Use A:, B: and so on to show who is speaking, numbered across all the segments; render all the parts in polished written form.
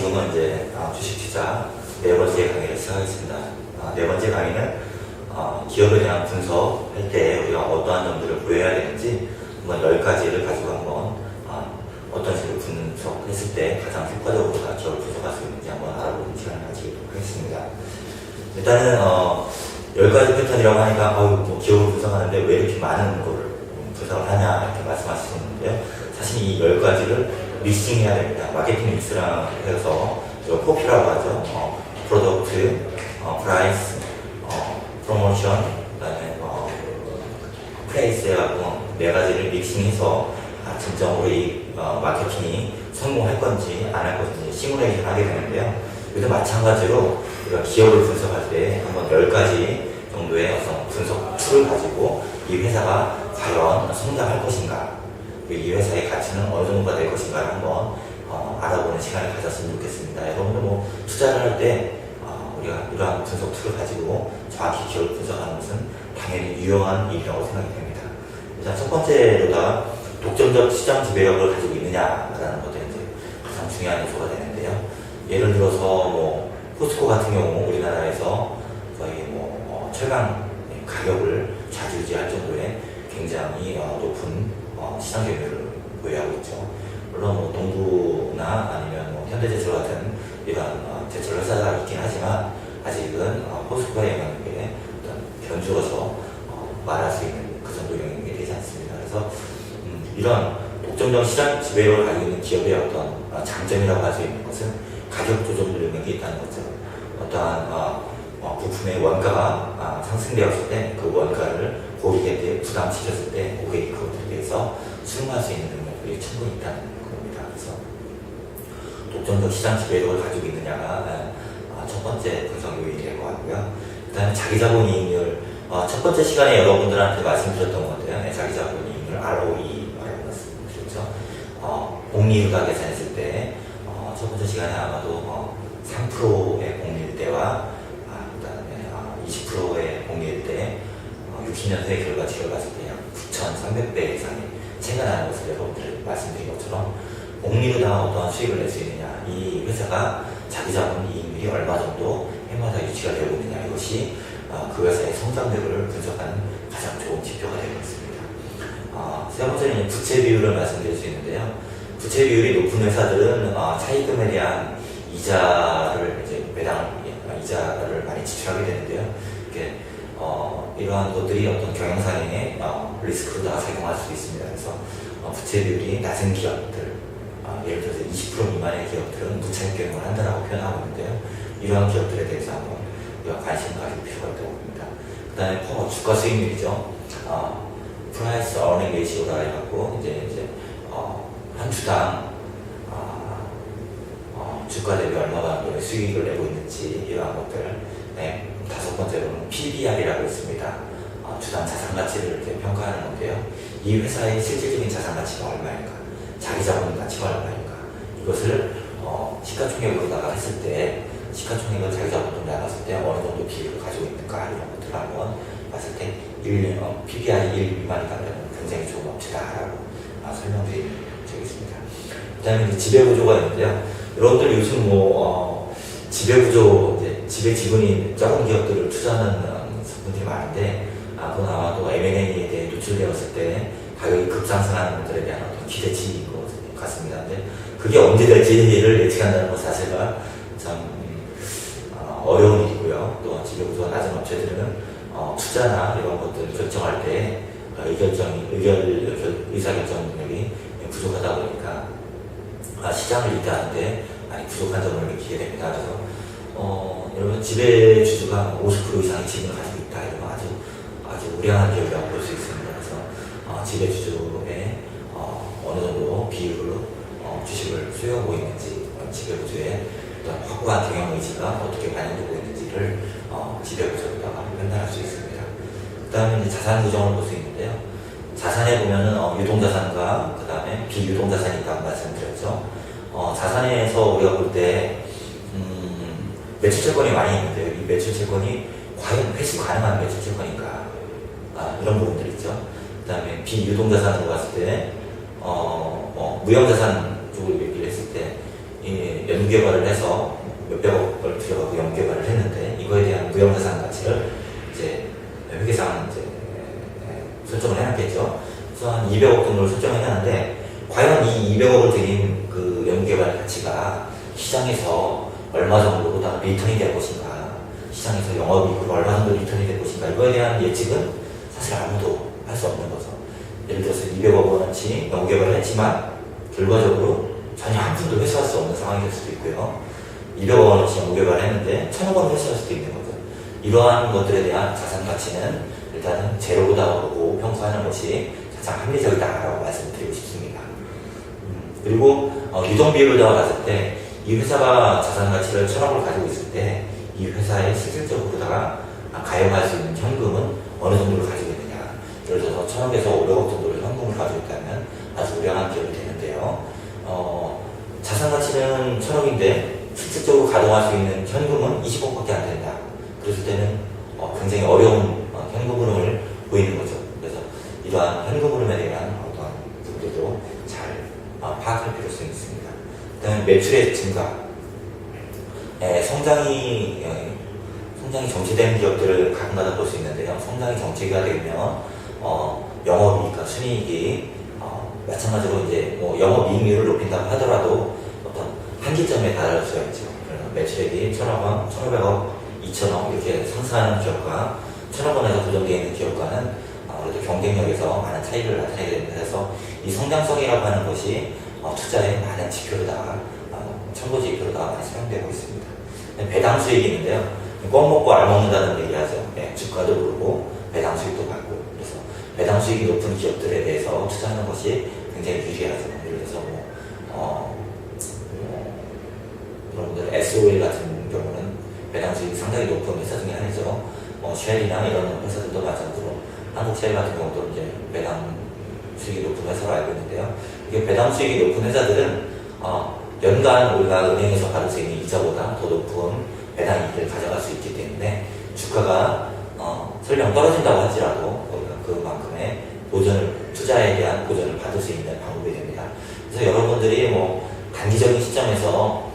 A: 지금은 이제 주식 투자 네 번째 강의를 시작하겠습니다. 네 번째 강의는 기업에 대한 분석할 때 우리가 어떠한 점들을 보여야 되는지 한번 10가지를 가지고 한번 어떤 식으로 분석했을 때 가장 효과적으로 기업을 분석할 수 있는지 한번 알아보는 시간을 가지도록 하겠습니다. 일단은 10가지 패턴이라고 하니까 뭐 기업을 분석하는데 왜 이렇게 많은 거를 분석을 하냐 이렇게 말씀하시는데요. 사실 이 10가지를 믹싱해야 됩니다. 마케팅 믹스랑 해서 포피라고 하죠. 프로덕트, 프라이스, 프로모션, 그다음에 프레이스 해갖고 4가지를 믹싱해서 진정으로 이 마케팅이 성공할 건지 안 할 건지 시뮬레이션 하게 되는데요. 그래도 마찬가지로 우리가 기업을 분석할 때 한번 10가지 정도의 어떤 분석 툴을 가지고 이 회사가 과연 성장할 것인가, 이 회사의 가치는 어느 정도가 될 것인가를 한번 알아보는 시간을 가졌으면 좋겠습니다. 여러분들 뭐 투자를 할 때 우리가 이러한 분석 툴을 가지고 정확히 기업을 분석하는 것은 당연히 유용한 일이라고 생각이 됩니다. 일단 첫 번째로다 독점적 시장 지배력을 가지고 있느냐라는 것도 이제 가장 중요한 요소가 되는데요. 예를 들어서 뭐 포스코 같은 경우 우리나라에서 거의 뭐 최강 가격을 좌지우지할 정도의 굉장히 높은 시장 점유율을 보유하고 있죠. 물론 뭐 동부나 아니면 뭐 현대제철 같은 이런 제철 회사가 있긴 하지만 아직은 포스코의 영향력에 어떤 변주어서 말할 수 있는 그 정도 영향력이 되지 않습니다. 그래서 이런 독점적 시장 지배력을 가지고 있는 기업의 어떤 장점이라고 할 수 있는 것은 가격 조절 능력이 있다는 거죠. 어떠한 부품의 원가가 상승되었을 때 그 원가를 고객에게 부담시켰을 때 고객이 그것에 대해서 수용할 수 있는 능력이 충분히 있다는 겁니다. 그래서 독점적 시장 지배력을 가지고 있느냐가 첫 번째 분석 요인이 될 것 같고요. 그 다음에 자기자본이익률, 첫 번째 시간에 여러분들한테 말씀드렸던 것 같아요. 자기자본이익률 ROE라고 말씀드렸죠. 복리유가 계산했을 때 첫 번째 시간에 아마도 3%의 복리일 때와 그 다음에 20%의 복리일 때 60년대 결과치를 봤을 때 약 9,300배 이상의 차이가 나는 것을 여러분들 말씀드린 것처럼 복리로다가 어떠한 수익을 낼 수 있느냐, 이 회사가 자기 자본 이익률이 얼마 정도 해마다 유지가 되고 있느냐, 이것이 그 회사의 성장률을 분석하는 가장 좋은 지표가 되고 있습니다. 세 번째는 부채 비율을 말씀드릴 수 있는데요. 부채 비율이 높은 회사들은 차입금에 대한 이자를 이제 매당 이자를 많이 지출하게 되는데요. 이렇게 이러한 것들이 어떤 경영상의 리스크로다가 작용할 수 있습니다. 그래서 부채 비율이 낮은 기업들, 예를 들어서 20% 미만의 기업들은 무차익 경영을 한다라고 표현하고 있는데요. 이러한 기업들에 대해서 한번 우리가 관심을 가질 필요가 있다고 봅니다. 그 다음에 주가 수익률이죠. 프라이스 어닝 레이시오라 해갖고 이제 한 주당 주가 대비 얼마나 수익을 내고 있는지 이러한 것들. 네, 다섯 번째로는 PBR이라고 있습니다. 주당 자산 가치를 이렇게 평가하는 건데요. 이 회사의 실질적인 자산 가치가 얼마인가, 자기 자본 가치가 얼마인가, 이것을 시가총액으로다가 했을 때 시가총액을 자기 자본으로 나눴을 때 어느 정도 비율을 가지고 있는가, 이런 것들을 한번 봤을 때 PBR이 1 미만이라면 굉장히 좋은 업체다라고 설명드리는 적이 있습니다. 그 다음에 지배구조가 있는데요. 여러분들 요즘 지배구조, 지배 지분이 적은 기업들을 투자하는 분들이 많은데, 그건 아마도 M&A에 대해 노출되었을 때 가격이 급상승하는 것들에 대한 어떤 기대치인 것 같습니다. 근데 그게 언제 될지를 예측한다는 것 자체가 참 어려운 일이고요. 또 지배구조가 낮은 업체들은 투자나 이런 것들을 결정할 때 의사결정 능력이 부족하다 보니까 시장을 리드하는데 많이 부족한 점을 느끼게 됩니다. 그래서 여러분 지배 주주가 50% 이상의 지분을 가지고 있다, 이러면 아주 우량한 기업이라고 볼 수 있습니다. 그래서 지배 주주의 어느 정도 비율로 주식을 소유하고 있는지, 지배 구조의 어떤 확고한 경영 의지가 어떻게 반영되고 있는지를 지배 구조로다가 판단할 수 있습니다. 그 다음에 이제 자산 구정을 볼 수 있는데요. 자산에 보면은 유동자산과 그 다음에 비유동자산이 있다고 말씀드렸죠. 자산에서 우리가 볼 때 매출채권이 많이 있는데요. 이 매출채권이 과연 회수 가능한 매출채권인가, 이런 부분들이 있죠. 그 다음에 비유동자산으로 봤을 때 무형자산 쪽으로 얘기를 했을 때 연간 연구개발을 해서 몇백억을 들여가고 연구개발을 했는데 이거에 대한 무형자산 가치를 이제 회계상 이제 설정을 해놨겠죠. 그래서 한 200억 정도를 설정을 해놨는데 과연 이 200억을 들인 그 연구개발 가치가 시장에서 얼마 정도보다 리턴이 될 것인가, 시장에서 영업이익으로 얼마 정도 리턴이 될 것인가, 이거에 대한 예측은 사실 아무도 할 수 없는 거죠. 예를 들어서 200억 원어치 연구개발을 했지만 결과적으로 전혀 한 푼도 회수할 수 없는 상황이 될 수도 있고요. 200억 원어치 연구개발을 했는데 1000억 원을 회수할 수도 있는 거죠. 이러한 것들에 대한 자산 가치는 일단은 제로보다 보고 평가하는 것이 가장 합리적이다라고 말씀드리고 싶습니다. 그리고 유동 비율을 나왔을 때 이 회사가 자산 가치를 1000억을 가지고 있을 때 이 회사에 실질적으로다가 가용할 수 있는 현금은 어느 정도를 가지고 있느냐. 예를 들어서 1000억에서 500억 정도를 현금을 가지고 있다면 아주 우량한 기업이 되는데요. 자산 가치는 1000억인데 실질적으로 가동할 수 있는 현금은 20억밖에 안 된다. 그랬을 때는 굉장히 어려운 현금 흐름을 보이는 거죠. 그래서 이러한 현금 흐름에 대한 어떠한 부분들도 잘 파악할 필요성이 있습니다. 그다음에 매출의 증가, 성장이 정체된 기업들을 가끔가다 볼 수 있는데요. 성장이 정체가 되면 영업이익과 순이익이 마찬가지로 이제 뭐 영업이익률을 높인다고 하더라도 어떤 한계점에 달아서야죠. 매출액이 1000억, 1500억, 2000억 이렇게 상승하는 기업과 1000억 원에서 고정되어 있는 기업과는 아무래도 경쟁력에서 많은 차이를 나타내게 됩니다. 그래서 이 성장성이라고 하는 것이 투자의 많은 지표로다가 참고 지표로다가 많이 사용되고 있습니다. 배당 수익이 있는데요. 껌 먹고 알 먹는다는 얘기하죠. 주가도 오르고 배당 수익도 받고, 그래서 배당 수익이 높은 기업들에 대해서 투자하는 것이 굉장히 유리하죠. 예를 들어서 여러분들 SOL 같은 경우는 배당 수익이 상당히 높은 회사 중에 하나죠. 쉘이나 이런 회사들도 마찬가지로 한국쉘 같은 경우도 이제 배당 수익이 높은 회사로 알고 있는데요. 이게 배당 수익이 높은 회사들은 연간 우리가 은행에서 받을 수 있는 이자보다 더 높은 배당 이익을 가져갈 수 있기 때문에 주가가 설령 떨어진다고 할지라도 우리가 그만큼의 투자에 대한 보전을 받을 수 있는 방법이 됩니다. 그래서 여러분들이 단기적인 시점에서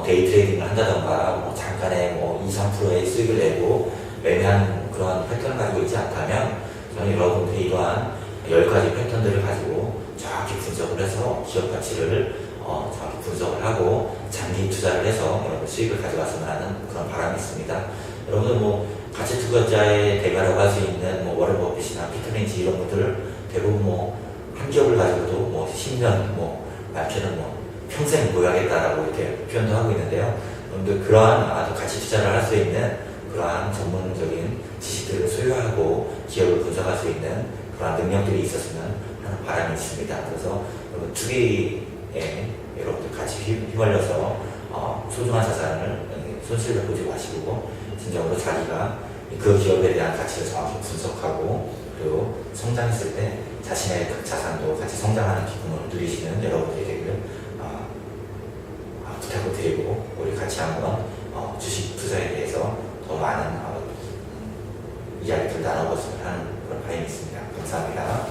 A: 데이 트레이딩을 한다던가 잠깐의 2, 3%의 수익을 내고 매매하는 그러한 패턴을 가지고 있지 않다면 저는 여러분들이 이러한 10가지 패턴들을 가지고 정확히 분석을 해서 기업 가치를 정확히 분석을 하고 장기 투자를 해서 여러분 수익을 가져갔으면 하는 그런 바람이 있습니다. 여러분들 가치 투자자의 대가라고 할 수 있는 워런 버핏이나 피터 린치 이런 분들을 대부분 한 기업을 가지고도 10년 많게는 평생 보유하겠다라고 이렇게 표현도 하고 있는데요. 여러분들 그러한 아주 가치 투자를 할 수 있는 그러한 전문적인 지식들을 소유하고 기업을 분석할 수 있는 그러한 능력들이 있었으면 하는 바람이 있습니다. 그래서 투기에 여러분들 같이 휘말려서 소중한 자산을 손실을 보지 마시고 진정으로 자기가 그 기업에 대한 가치를 정확히 분석하고 그리고 성장했을 때 자신의 그 자산도 같이 성장하는 기쁨을 누리시는 여러분들이 되기를 부탁을 드리고 우리 같이 한번 주식 투자에 대해서 더 많은 이야기를 나눠봤으면 하는 그런 바람이 있습니다. 감사합니다.